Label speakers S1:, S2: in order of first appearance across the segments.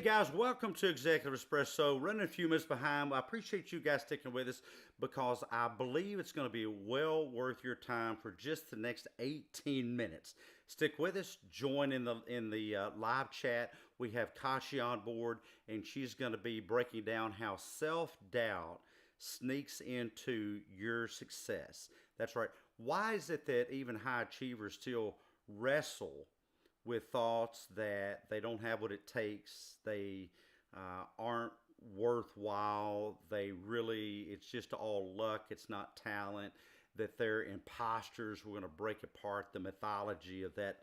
S1: guys, welcome to Executive Espresso. Running a few minutes behind. I appreciate you guys sticking with us because I believe it's going to be well worth your time for just the next 18 minutes. Stick with us. Join in the live chat. We have Kashi on board, and she's going to be breaking down how self doubt sneaks into your success. That's right. Why is it that even high achievers still wrestle with thoughts that they don't have what it takes, they aren't worthwhile, it's just all luck, it's not talent, that they're imposters? We're going to break apart the mythology of that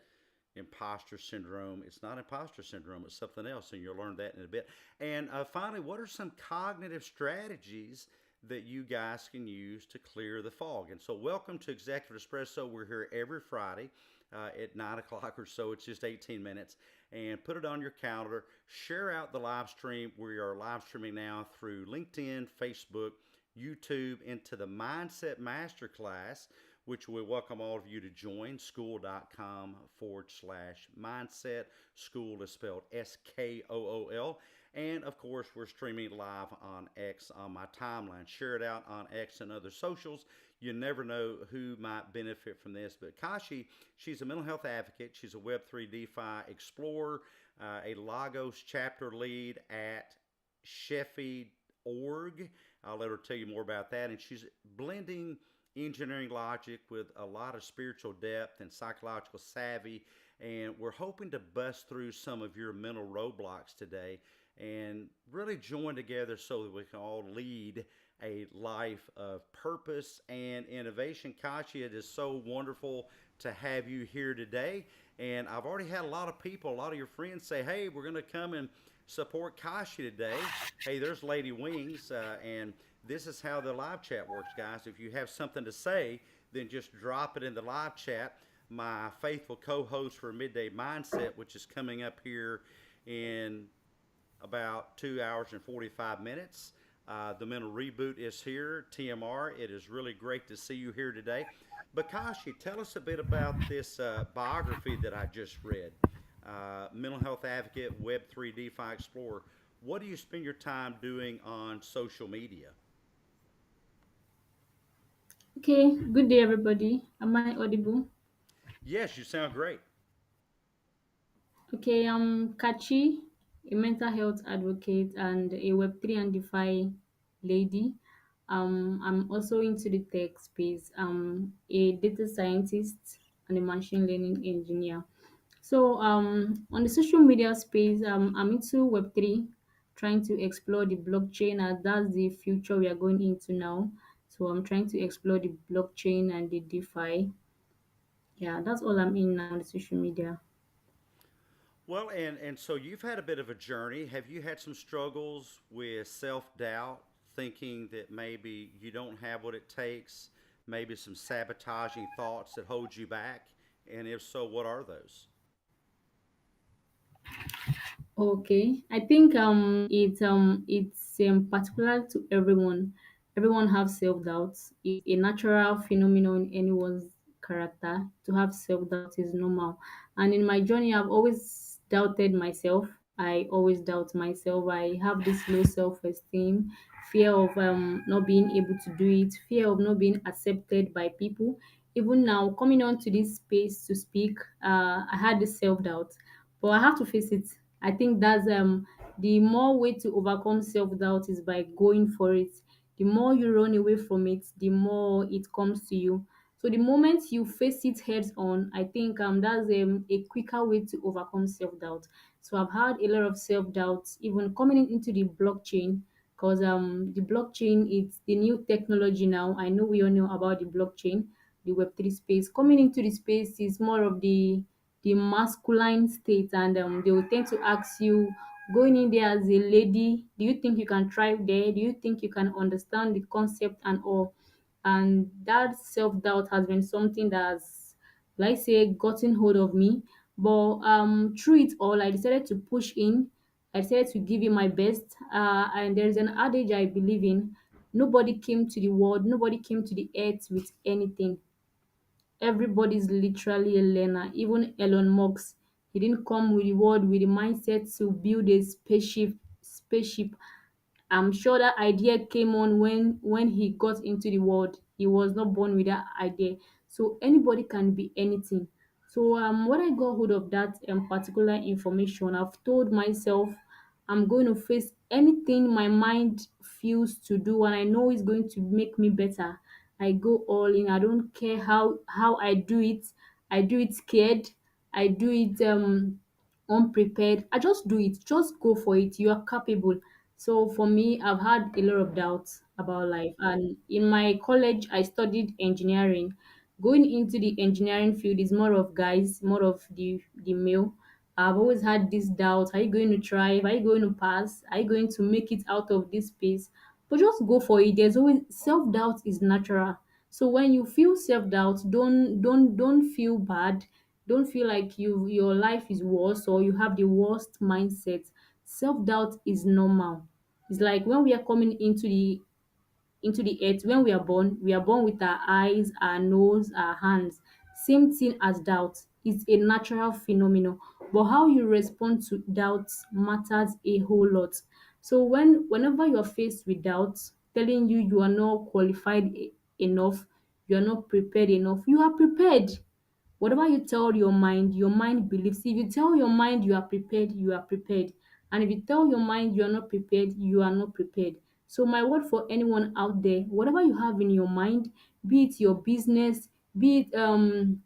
S1: imposter syndrome. It's not imposter syndrome, it's something else, and you'll learn that in a bit. And finally, what are some cognitive strategies that you guys can use to clear the fog? And so, welcome to Executive Espresso. We're here every Friday at 9 o'clock or so. It's just 18 minutes. And put it on your calendar. Share out the live stream. We are live streaming now through LinkedIn, Facebook, YouTube, into the Mindset Masterclass, which we welcome all of you to join. School.com/mindset. School is spelled SKOOL. And of course, we're streaming live on X on my timeline. Share it out on X and other socials. You never know who might benefit from this. But Kashi, she's a mental health advocate. She's a Web3 DeFi explorer, a Lagos chapter lead at Sheffield.org. I'll let her tell you more about that. And she's blending engineering logic with a lot of spiritual depth and psychological savvy. And we're hoping to bust through some of your mental roadblocks today and really join together so that we can all lead a life of purpose and innovation. Kashi, it is so wonderful to have you here today. And I've already had a lot of people, a lot of your friends say, hey, we're going to come and support Kashi today. Hey, there's Lady Wings. And this is how the live chat works, guys. If you have something to say, then just drop it in the live chat. My faithful co-host for Midday Mindset, which is coming up here in about 2 hours and 45 minutes. The Mental Reboot is here, TMR. It is really great to see you here today. Bakashi, tell us a bit about this biography that I just read. Mental health advocate, Web3 DeFi explorer. What do you spend your time doing on social media?
S2: Okay, good day, everybody. Am I audible?
S1: Yes, you sound great.
S2: Okay, I'm Kachi, a mental health advocate and a Web3 and DeFi lady. I'm also into the tech space. I'm a data scientist and a machine learning engineer. So, on the social media space, I'm into Web3, trying to explore the blockchain, as that's the future we are going into now. So, I'm trying to explore the blockchain and the DeFi. Yeah, that's all I'm in now on the social media.
S1: Well, and so you've had a bit of a journey. Have you had some struggles with self doubt, thinking that maybe you don't have what it takes, maybe some sabotaging thoughts that hold you back? And if so, what are those?
S2: Okay, I think it's particular to everyone. Everyone have self doubts. It's a natural phenomenon in anyone's character. To have self doubt is normal. And in my journey, I've always doubted myself. I always doubt myself. I have this low self esteem, fear of not being able to do it, fear of not being accepted by people. Even now, coming on to this space to speak, I had this self doubt, but I have to face it. I think that's the more way to overcome self-doubt is by going for it. The more you run away from it, the more it comes to you. So the moment you face it heads on, I think that's a quicker way to overcome self-doubt. So I've had a lot of self-doubt even coming into the blockchain, because the blockchain is the new technology now. I know we all know about the blockchain, the Web3 space. Coming into the space is more of the masculine state, and they will tend to ask you, going in there as a lady, do you think you can thrive there? Do you think you can understand the concept and all? And that self-doubt has been something that's, like say, gotten hold of me. But through it all, I decided to push in. I decided to give it my best. And there's an adage I believe in: nobody came to the world, nobody came to the earth with anything. Everybody's literally a learner. Even Elon Musk He didn't come with the world with the mindset to build a spaceship. I'm sure that idea came on when he got into the world. He was not born with that idea. So anybody can be anything. So when I got hold of that particular information, I've told myself I'm going to face anything my mind feels to do, and I know it's going to make me better. I go all in. I don't care how I do it. I do it scared. I do it unprepared. I just do it. Just go for it. You are capable. So for me, I've had a lot of doubts about life. And in my college, I studied engineering. Going into the engineering field is more of guys, more of the male. I've always had this doubt. Are you going to thrive? Are you going to pass? Are you going to make it out of this space? But just go for it. There's always self-doubt is natural. So when you feel self-doubt, don't feel bad. Don't feel like your life is worse or you have the worst mindset. Self-doubt is normal. It's like when we are coming into the earth, when we are born with our eyes, our nose, our hands. Same thing as doubt. It's a natural phenomenon. But how you respond to doubt matters a whole lot. So whenever you're faced with doubt, telling you you are not qualified enough, you are not prepared enough, you are prepared. Whatever you tell your mind believes. If you tell your mind you are prepared, you are prepared. And if you tell your mind you are not prepared, you are not prepared. So my word for anyone out there, whatever you have in your mind, be it your business, be it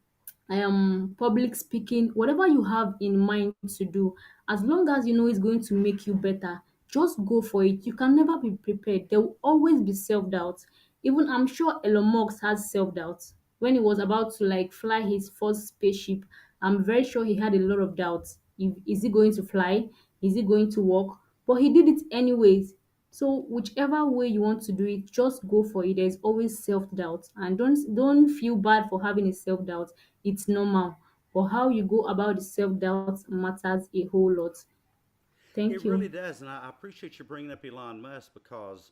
S2: public speaking, whatever you have in mind to do, as long as you know it's going to make you better, just go for it. You can never be prepared. There will always be self-doubt. Even I'm sure Elon Musk has self-doubt. When he was about to like fly his first spaceship, I'm very sure he had a lot of doubts. If, is he going to fly? Is it going to work? But he did it anyways. So whichever way you want to do it, just go for it. There's always self-doubt. And don't feel bad for having a self-doubt. It's normal. But how you go about the self-doubt matters a whole lot. Thank
S1: It really
S2: you.
S1: does, and I appreciate you bringing up Elon Musk because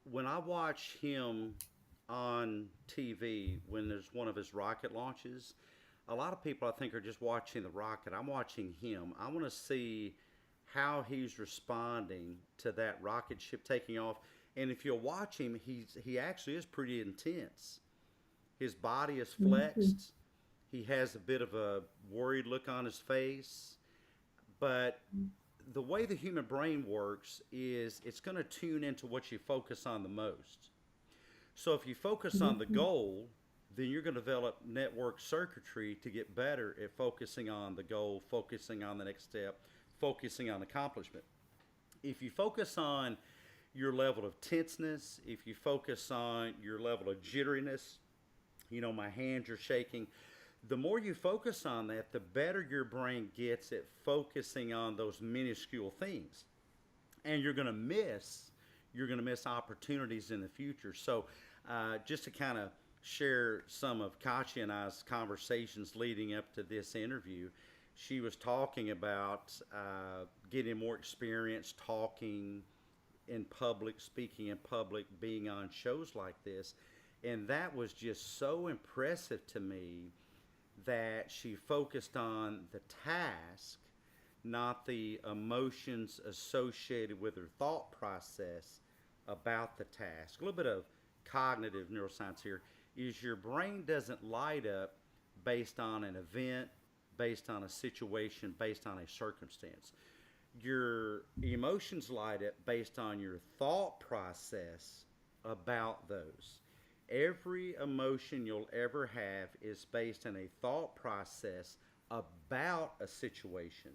S1: when I watch him on TV when there's one of his rocket launches, a lot of people I think are just watching the rocket. I'm watching him. I want to see how he's responding to that rocket ship taking off. And if you'll watch him, he actually is pretty intense. His body is
S2: Thank you.
S1: flexed. He has a bit of a worried look on his face, but the way the human brain works is it's going to tune into what you focus on the most. So if you focus on the goal, then you're going to develop network circuitry to get better at focusing on the goal, focusing on the next step, focusing on accomplishment. If you focus on your level of tenseness, if you focus on your level of jitteriness, my hands are shaking. The more you focus on that, the better your brain gets at focusing on those minuscule things. And you're going to miss opportunities in the future. So, just to kind of share some of Katya and I's conversations leading up to this interview, she was talking about getting more experience talking in public, speaking in public, being on shows like this. And that was just so impressive to me that she focused on the task, not the emotions associated with her thought process about the task. A little bit of cognitive neuroscience here is your brain doesn't light up based on an event, based on a situation, based on a circumstance. Your emotions light up based on your thought process about those. Every emotion you'll ever have is based on a thought process about a situation,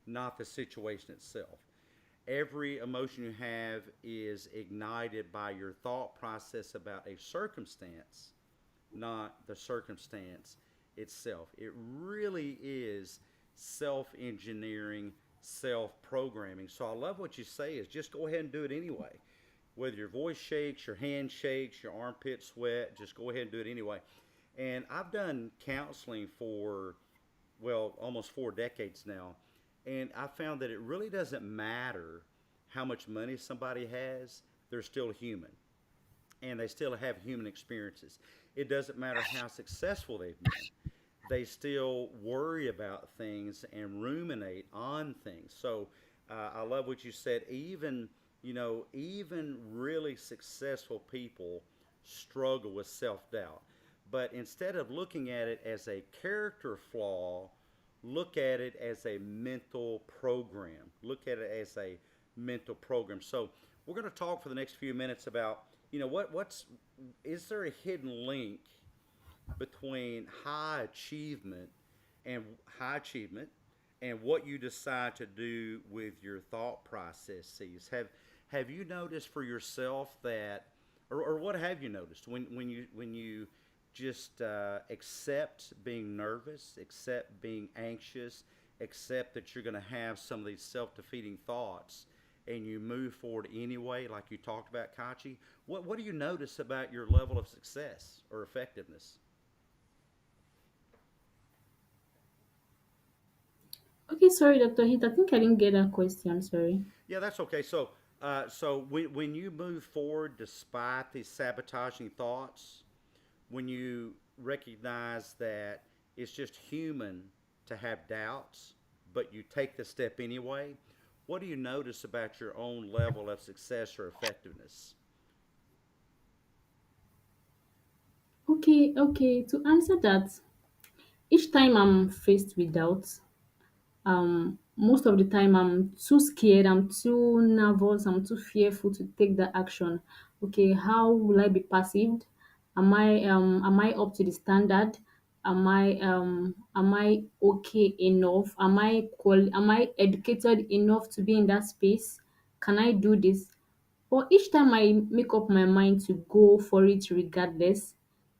S1: not the situation itself. Every emotion you have is ignited by your thought process about a circumstance, not the circumstance itself. It really is self engineering, self programming. So I love what you say is just go ahead and do it anyway. Whether your voice shakes, your hand shakes, your armpits sweat, just go ahead and do it anyway. And I've done counseling for, well, almost 4 decades now. And I found that it really doesn't matter how much money somebody has, they're still human and they still have human experiences. It doesn't matter how successful they've been. they still worry about things and ruminate on things. So I love what you said. Even even really successful people struggle with self doubt. But instead of looking at it as a character flaw, look at it as a mental program. Look at it as a mental program. So we're going to talk for the next few minutes about what's is there a hidden link between and high achievement and what you decide to do with your thought processes. Have you noticed for yourself that, or what have you noticed when you just accept being nervous, accept being anxious, accept that you're going to have some of these self-defeating thoughts, and you move forward anyway, like you talked about, Kachi? What do you notice about your level of success or effectiveness?
S2: Okay, sorry, Dr. Heath. I think I didn't get that question. Sorry.
S1: Yeah, that's okay. So when you move forward despite these sabotaging thoughts, when you recognize that it's just human to have doubts, but you take the step anyway, what do you notice about your own level of success or effectiveness?
S2: Okay, okay. To answer that, each time I'm faced with doubts, most of the time I'm too scared, I'm too nervous, I'm too fearful to take the action. Okay, how will I be perceived? Am I up to the standard? Am I okay enough? Am I educated enough to be in that space? Can I do this? But each time I make up my mind to go for it regardless,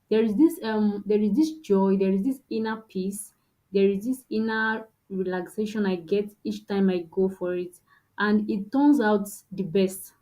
S2: there is this joy, there is this inner peace, there is this inner relaxation I get each time I go for it. And it turns out the best.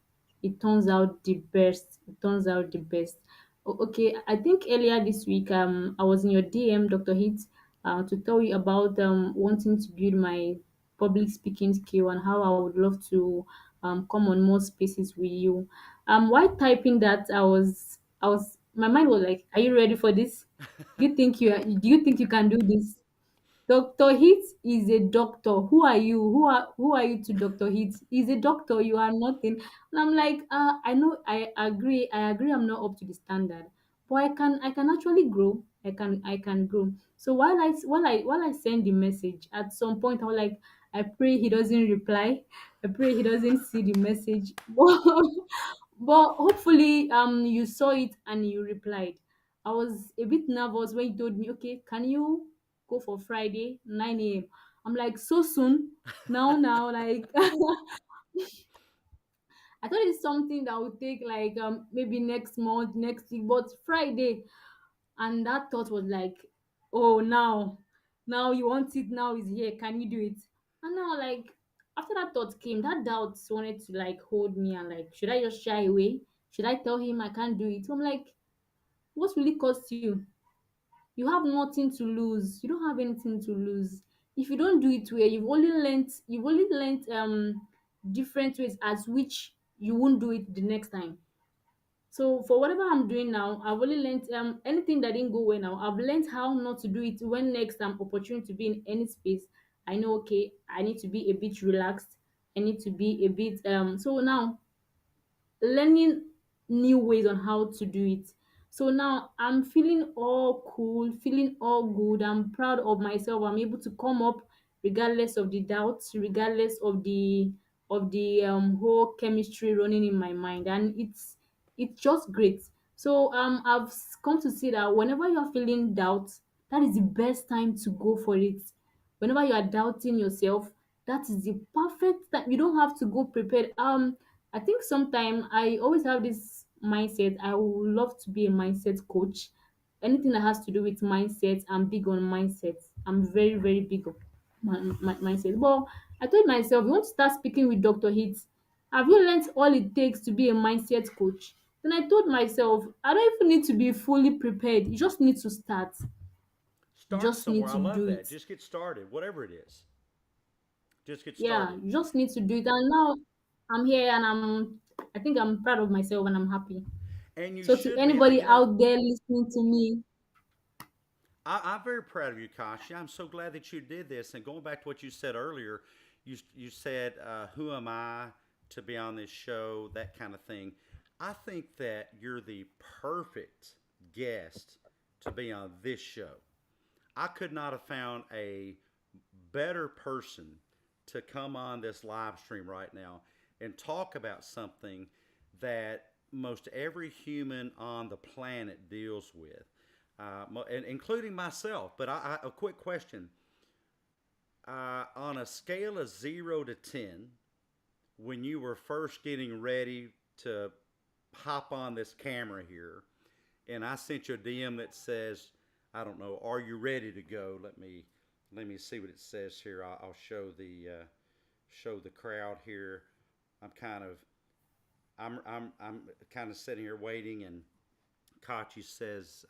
S2: It turns out the best. It turns out the best. Okay, I think earlier this week, I was in your DM, Dr. Heath, to tell you about wanting to build my public speaking skill and how I would love to come on more spaces with you. While typing that, my mind was like, "Are you ready for this? Do you think you can do this?" Dr. Heath is a doctor. Who are you? Who are you to Dr. Heath? He's a doctor. You are nothing. And I'm like, I know, I agree. I'm not up to the standard, but I can actually grow. I can grow. So while I send the message, at some point I was like, I pray he doesn't reply. I pray he doesn't see the message. But hopefully you saw it and you replied. I was a bit nervous when you told me, okay, can you go for Friday, 9 a.m. I'm like, so soon? Now, like I thought it's something that would take like maybe next month, next week, but Friday. And that thought was like, oh, now you want it, now is here. Can you do it? And now, like, after that thought came, that doubt wanted to like hold me and like, should I just shy away? Should I tell him I can't do it? So I'm like, what will it cost you? You have nothing to lose. You don't have anything to lose. If you don't do it well, you've only learnt different ways as which you won't do it the next time. So for whatever I'm doing now, I've only learned anything that didn't go well now. I've learned how not to do it when next I'm opportunity to be in any space. I know, okay, I need to be a bit relaxed. I need to be a bit so now learning new ways on how to do it. So now I'm feeling all cool, feeling all good. I'm proud of myself. I'm able to come up regardless of the doubts, regardless of the whole chemistry running in my mind, and it's just great. So I've come to see that whenever you're feeling doubt, that is the best time to go for it. Whenever you are doubting yourself, that is the perfect time. You don't have to go prepared. I think sometimes I always have this mindset. I would love to be a mindset coach. Anything that has to do with mindset, I'm big on mindset. I'm very, very big on my mindset. But I told myself, you want to start speaking with Dr. Heath. Have you learned all it takes to be a mindset coach? Then I told myself, I don't even need to be fully prepared. You just need to start. You
S1: Start
S2: just need
S1: somewhere. I
S2: to
S1: love
S2: do
S1: that.
S2: it.
S1: Just get started, whatever it is. Just get
S2: Yeah,
S1: started.
S2: you just need to do it. And now I'm here and I think I'm proud of myself and I'm happy.
S1: And you
S2: So to
S1: should be.
S2: anybody out there listening to me,
S1: I'm very proud of you, Kashi. I'm so glad that you did this. And going back to what you said earlier, you said, "Who am I to be on this show?" That kind of thing. I think that you're the perfect guest to be on this show. I could not have found a better person to come on this live stream right now and talk about something that most every human on the planet deals with, and including myself. But a quick question: on a scale of 0 to 10, when you were first getting ready to hop on this camera here, and I sent you a DM that says, I don't know, are you ready to go? Let me see what it says here. I'll show the crowd here. I'm kind of I'm kind of sitting here waiting, and Kachi says,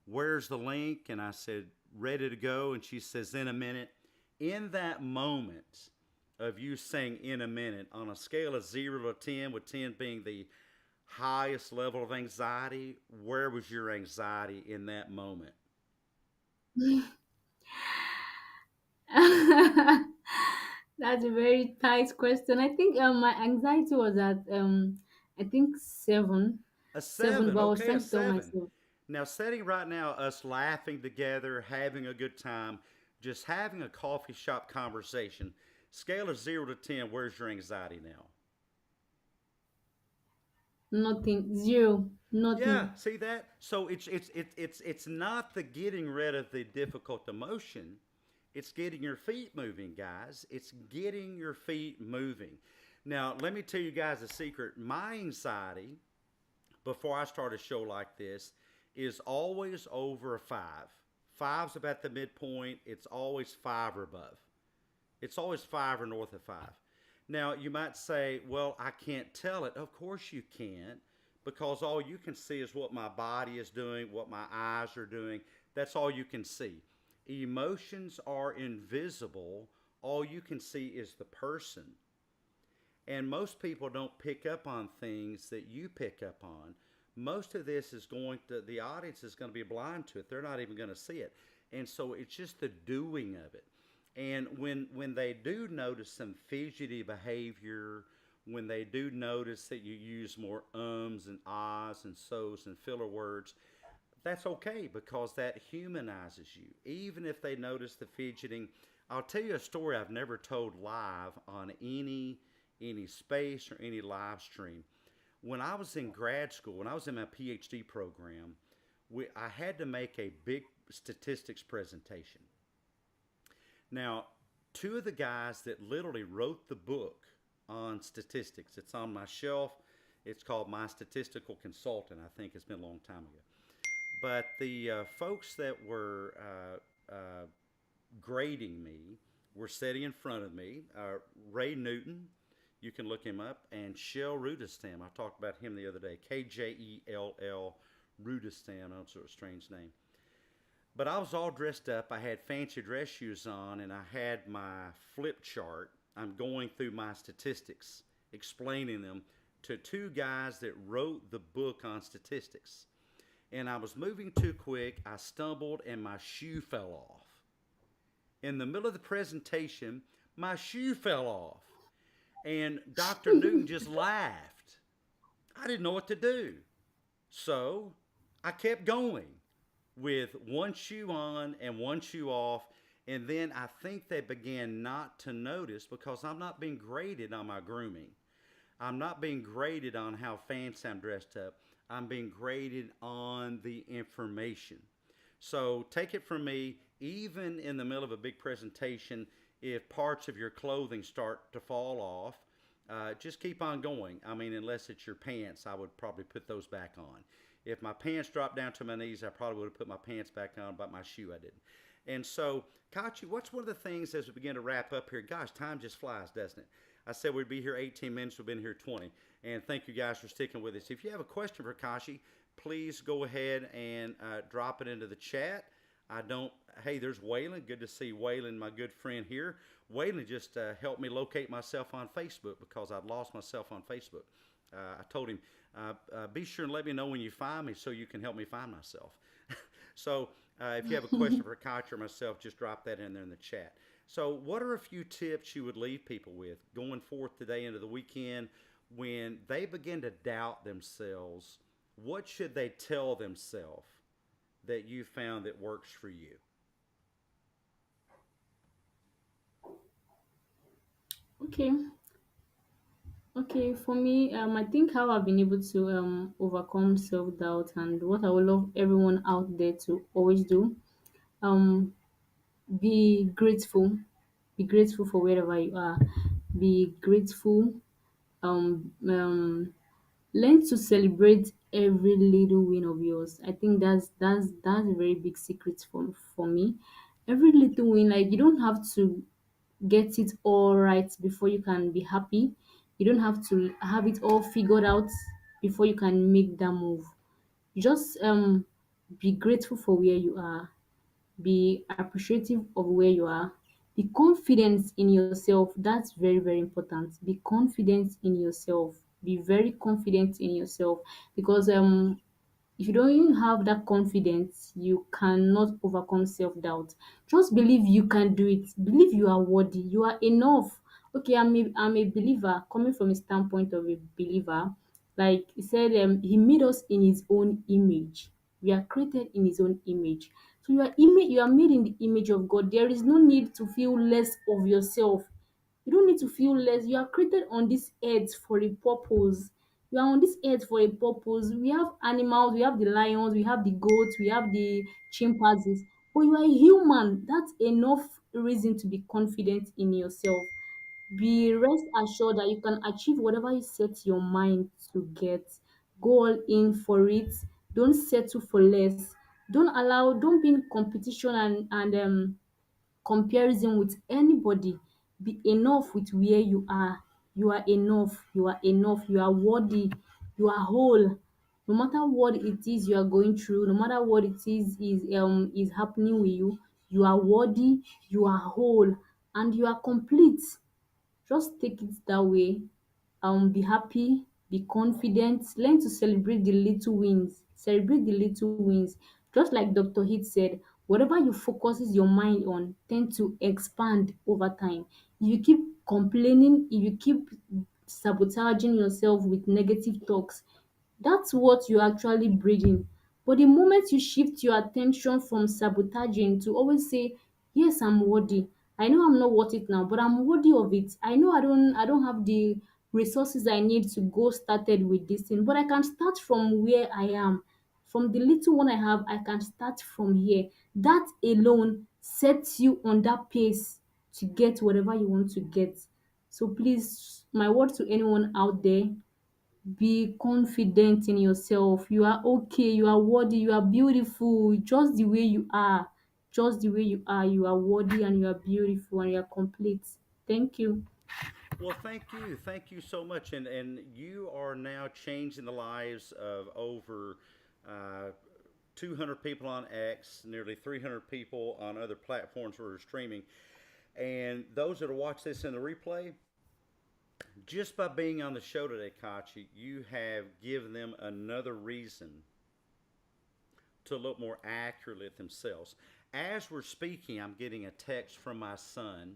S1: "Where's the link?" And I said, "Ready to go." And she says, "In a minute." In that moment of you saying "in a minute," on a scale of 0 to 10, with 10 being the highest level of anxiety, where was your anxiety in that moment?
S2: That's a very tight question. I think my anxiety was at I think
S1: A
S2: seven,
S1: seven,
S2: but I was
S1: okay, a
S2: trying to tell
S1: seven.
S2: myself
S1: Now, setting right now, us laughing together, having a good time, just having a coffee shop conversation. Scale of 0 to 10, where's your anxiety now?
S2: nothing, zero,
S1: Yeah,
S2: nothing.
S1: see that? So it's not the getting rid of the difficult emotion. It's getting your feet moving, guys. It's getting your feet moving. Now, let me tell you guys a secret. My anxiety before I start a show like this is always over a five. Five's about the midpoint. It's always five or above. It's always five or north of five. Now, you might say, well, I can't tell it. Of course, you can't, because all you can see is what my body is doing, what my eyes are doing. That's all you can see. Emotions are invisible. All you can see is the person. And most people don't pick up on things that you pick up on. Most of this is going to, the audience is going to be blind to it. They're not even going to see it. And so it's just the doing of it. And when they do notice some fidgety behavior, when they do notice that you use more ums and ahs and so's and filler words, that's okay because that humanizes you. Even if they notice the fidgeting, I'll tell you a story I've never told live on any space or any live stream. When I was in grad school, when I was in my PhD program, I had to make a big statistics presentation. Now, two of the guys that literally wrote the book on statistics, it's on my shelf. It's called My Statistical Consultant. I think it's been a long time ago. But the folks that were grading me were sitting in front of me. Ray Newton, you can look him up, and Shell Rudistam. I talked about him the other day. KJELL Rudistam. That's a strange name. But I was all dressed up. I had fancy dress shoes on, and I had my flip chart. I'm going through my statistics, explaining them to two guys that wrote the book on statistics. And I was moving too quick. I stumbled, and my shoe fell off. In the middle of the presentation, my shoe fell off. And Dr. Newton just laughed. I didn't know what to do. So I kept going with one shoe on and one shoe off. And then I think they began not to notice because I'm not being graded on my grooming. I'm not being graded on how fancy I'm dressed up. I'm being graded on the information. So take it from me, even in the middle of a big presentation, if parts of your clothing start to fall off, just keep on going. I mean, unless it's your pants, I would probably put those back on. If my pants dropped down to my knees, I probably would have put my pants back on, but my shoe I didn't. And so, Kachi, what's one of the things as we begin to wrap up here? Gosh, time just flies, doesn't it? I said we'd be here 18 minutes. We've been here 20. And thank you guys for sticking with us. If you have a question for Kashi, please go ahead and drop it into the chat. I don't, hey, there's Waylon. Good to see Waylon, my good friend here. Waylon just helped me locate myself on Facebook because I'd lost myself on Facebook. I told him, be sure and let me know when you find me so you can help me find myself. So if you have a question for Katya or myself, just drop that in there in the chat. So, what are a few tips you would leave people with going forth today into the weekend when they begin to doubt themselves? What should they tell themselves that you found that works for you?
S2: Okay, okay. For me, I think how I've been able to overcome self doubt and what I would love everyone out there to always do. Um, be grateful. Be grateful for wherever you are. Be grateful. Learn to celebrate every little win of yours. I think that's a very big secret for me. Every little win, like you don't have to get it all right before you can be happy. You don't have to have it all figured out before you can make that move. You just be grateful for where you are, be appreciative of where you are, be confident in yourself. That's very, very important. Be confident in yourself. Be very confident in yourself because if you don't even have that confidence, you cannot overcome self doubt. Just believe you can do it. Believe you are worthy. You are enough. Okay, I'm a believer. Coming from a standpoint of a believer, like he said, he made us in his own image. We are created in his own image. So you are made in the image of God. There is no need to feel less of yourself. You don't need to feel less. You are created on this earth for a purpose. You are on this earth for a purpose. We have animals, we have the lions, we have the goats, we have the chimpanzees, but you are a human. That's enough reason to be confident in yourself. Be rest assured that you can achieve whatever you set your mind to get. Go all in for it. Don't settle for less. Don't be in competition and comparison with anybody. Be enough with where you are. You are enough. You are enough. You are worthy. You are whole. No matter what it is you are going through, no matter what it is happening with you, you are worthy, you are whole, and you are complete. Just take it that way. Be happy, be confident, learn to celebrate the little wins. Celebrate the little wins. Just like Dr. Heath said, whatever you focuses your mind on tend to expand over time. If you keep complaining, if you keep sabotaging yourself with negative talks, that's what you're actually breeding. But the moment you shift your attention from sabotaging to always say, yes, I'm worthy. I know I'm not worth it now, but I'm worthy of it. I know I don't have the resources I need to go started with this thing, but I can start from where I am. From the little one I have, I can start from here. That alone sets you on that pace to get whatever you want to get. So please, my word to anyone out there, be confident in yourself. You are okay, you are worthy, you are beautiful just the way you are. Just the way you are. You are worthy and you are beautiful and you are complete. Thank you.
S1: Well, thank you so much, and you are now changing the lives of over 200 people on X, nearly 300 people on other platforms where we're streaming, and those that will watch this in the replay. Just by being on the show today, Kachi, you have given them another reason to look more accurately at themselves. As we're speaking, I'm getting a text from my son.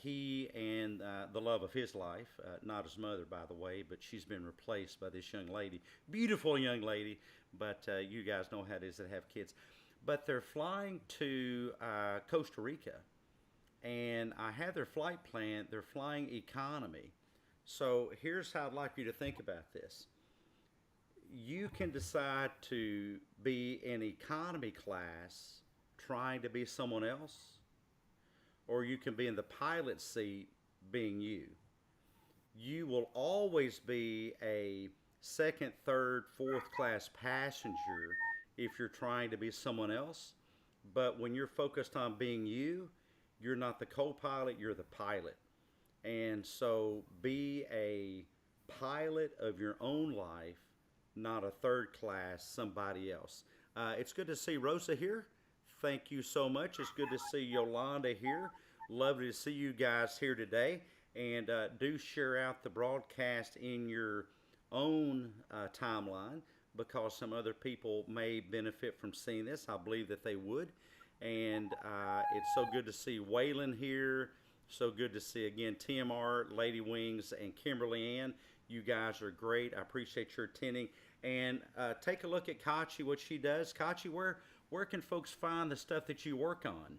S1: He and the love of his life, not his mother, by the way, but she's been replaced by this young lady. Beautiful young lady, but you guys know how it is that have kids. But they're flying to Costa Rica, and I have their flight plan. They're flying economy. So here's how I'd like you to think about this. You can decide to be in economy class trying to be someone else, or you can be in the pilot seat being you. You will always be a second, third, fourth class passenger if you're trying to be someone else. But when you're focused on being you, you're not the co pilot, you're the pilot. And so be a pilot of your own life, not a third class somebody else. It's good to see Rosa here. Thank you so much. It's good to see Yolanda here. Lovely to see you guys here today. And do share out the broadcast in your own timeline. because some other people may benefit from seeing this. I believe that they would. And it's so good to see Waylon here. So good to see again TMR, Lady Wings, and Kimberly Ann. You guys are great. I appreciate your attending. And take a look at Kachi, what she does. Kachi, where can folks find the stuff that you work on?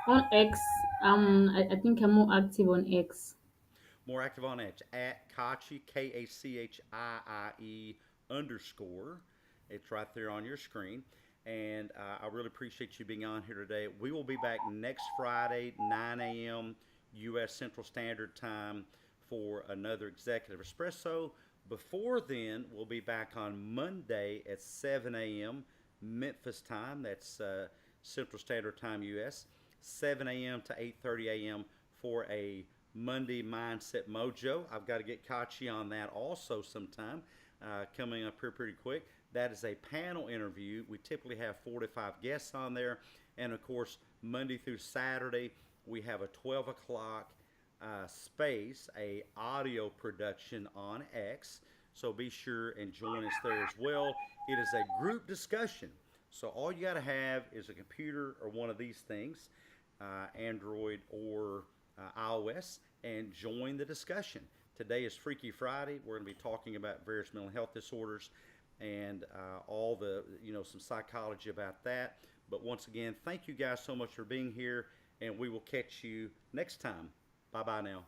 S2: On X, I think I'm more active on X.
S1: More active on X at Kachi, Kachii underscore. It's right there on your screen. And I really appreciate you being on here today. We will be back next Friday, 9 a.m. U.S. Central Standard Time for another Executive Espresso. Before then, we'll be back on Monday at 7 a.m. Memphis time. That's Central Standard Time U.S. 7 a.m. to 8:30 a.m. for a Monday Mindset Mojo. I've got to get Kachi on that also sometime, coming up here pretty quick. That is a panel interview. We typically have 4 to 5 guests on there. And of course, Monday through Saturday, we have a 12 o'clock space, a audio production on X. So be sure and join us there as well. It is a group discussion. So all you got to have is a computer or one of these things, Android or iOS, and join the discussion. Today is Freaky Friday. We're going to be talking about various mental health disorders and all the, some psychology about that. But once again, thank you guys so much for being here, and we will catch you next time. Bye bye now.